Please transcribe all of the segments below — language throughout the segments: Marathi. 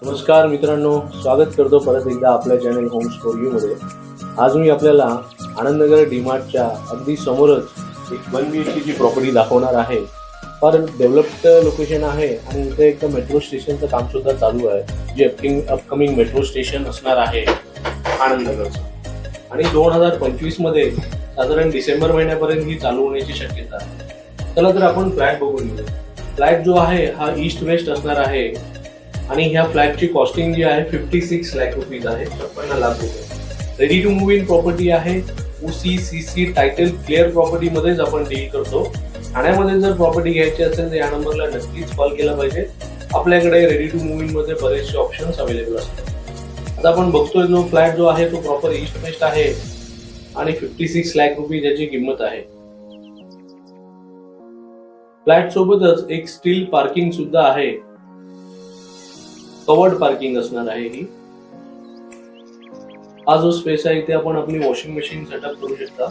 नमस्कार मित्रांनो, स्वागत करतो परत एकदा आपल्या चॅनल होम्स फॉर यू मध्ये. आज मी आपल्याला आनंदनगर डीमार्टच्या अगदी समोरच एक 1 BHK ची प्रॉपर्टी दाखवणार आहे. फार डेव्हलप्ड लोकेशन आहे आणि इथे एक मेट्रो स्टेशनचं काम सुद्धा चालू आहे, जे अपकमिंग मेट्रो स्टेशन असणार आहे आनंदनगरचं. आणि 2025 मध्ये साधारण डिसेंबर महिन्यापर्यंत ही चालू होण्याची शक्यता आहे. चला तर आपण फ्लॅट बघून घेऊ. फ्लॅट जो आहे हा ईस्ट वेस्ट असणार आहे आणि ह्या फ्लॅटची कॉस्टिंग जी आहे 56 लाख रुपीज आहे, 56 लाख रुपये. Ready to move in property आहे. UCCC टायटल क्लिअर प्रॉपर्टी मध्येच आपण डील करतो. ठाण्यामध्ये जर प्रॉपर्टी घ्यायची असेल तर या नंबरला नक्कीच कॉल केला पाहिजे. आपल्याकडे रेडी टू मूव्ह इन मध्ये बरेचसे ऑप्शन्स अवेलेबल असतात. आता आपण बघतोय जो फ्लॅट जो आहे तो प्रॉपर ईस्ट वेस्ट आहे आणि 56 लाख रुपये याची किंमत आहे. फ्लॅट सोबतच एक स्टील पार्किंग सुद्धा आहे. कवर्ड पार्किंग असणार आहे ही. हा जो स्पेस आहे इथे आपण आपली वॉशिंग मशीन सेटअप करू शकता.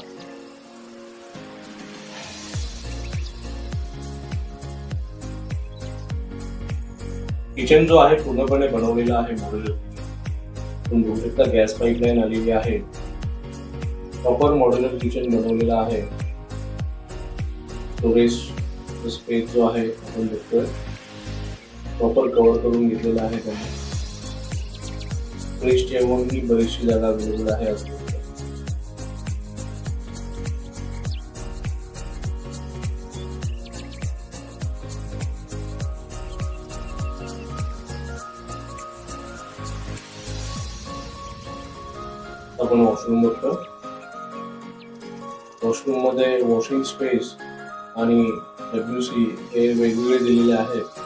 किचन जो आहे पूर्णपणे बनवलेला आहे मॉड्युलर. तुम्ही बघू शकता गॅस पाईपलाईन आलेली आहे. प्रॉपर मॉड्युलर किचन बनवलेला आहे. स्टोरेज स्पेस जो आहे आपण बघतोय प्रॉपर कव्हर करून घेतलेला आहे त्यांनी. फ्रीज ठेवून ही बरीचशी जागा अवेलेबल आहे. आपण वॉशरूम बघतो. वॉशरूम मध्ये वॉशिंग स्पेस आणि WC हे वेगवेगळे दिलेले आहेत.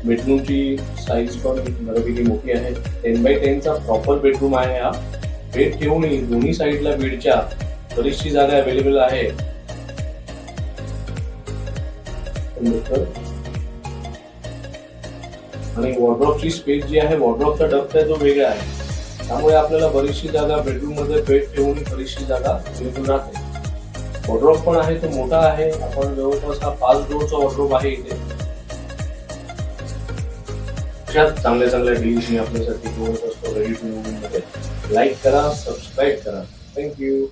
बेडरूमची साईज पण बऱ्यापैकी मोठी आहे. 10x10 चा प्रॉपर बेडरूम आहे हा. बेड ठेवूनही दोन्ही साईडला बेडच्या बरीचशी जागा अवेलेबल आहे. आणि वॉर्डरोबची स्पेस जी आहे, वॉर्डरोबचा डक्ट आहे तो वेगळा आहे. त्यामुळे आपल्याला बरीचशी जागा बेडरूम मध्ये बेड ठेवून बरीचशी जागा अवेलेबल राहते. वॉर्डरोब पण आहे तो मोठा आहे. आपण जवळपास हा 5 डोअरचा वॉर्डरोब आहे इथे. चांगल्या डील्स मी आपल्यासाठी घेऊन असतो रेडी टू मूव्ह मध्ये. लाईक करा, सबस्क्राईब करा. थँक्यू.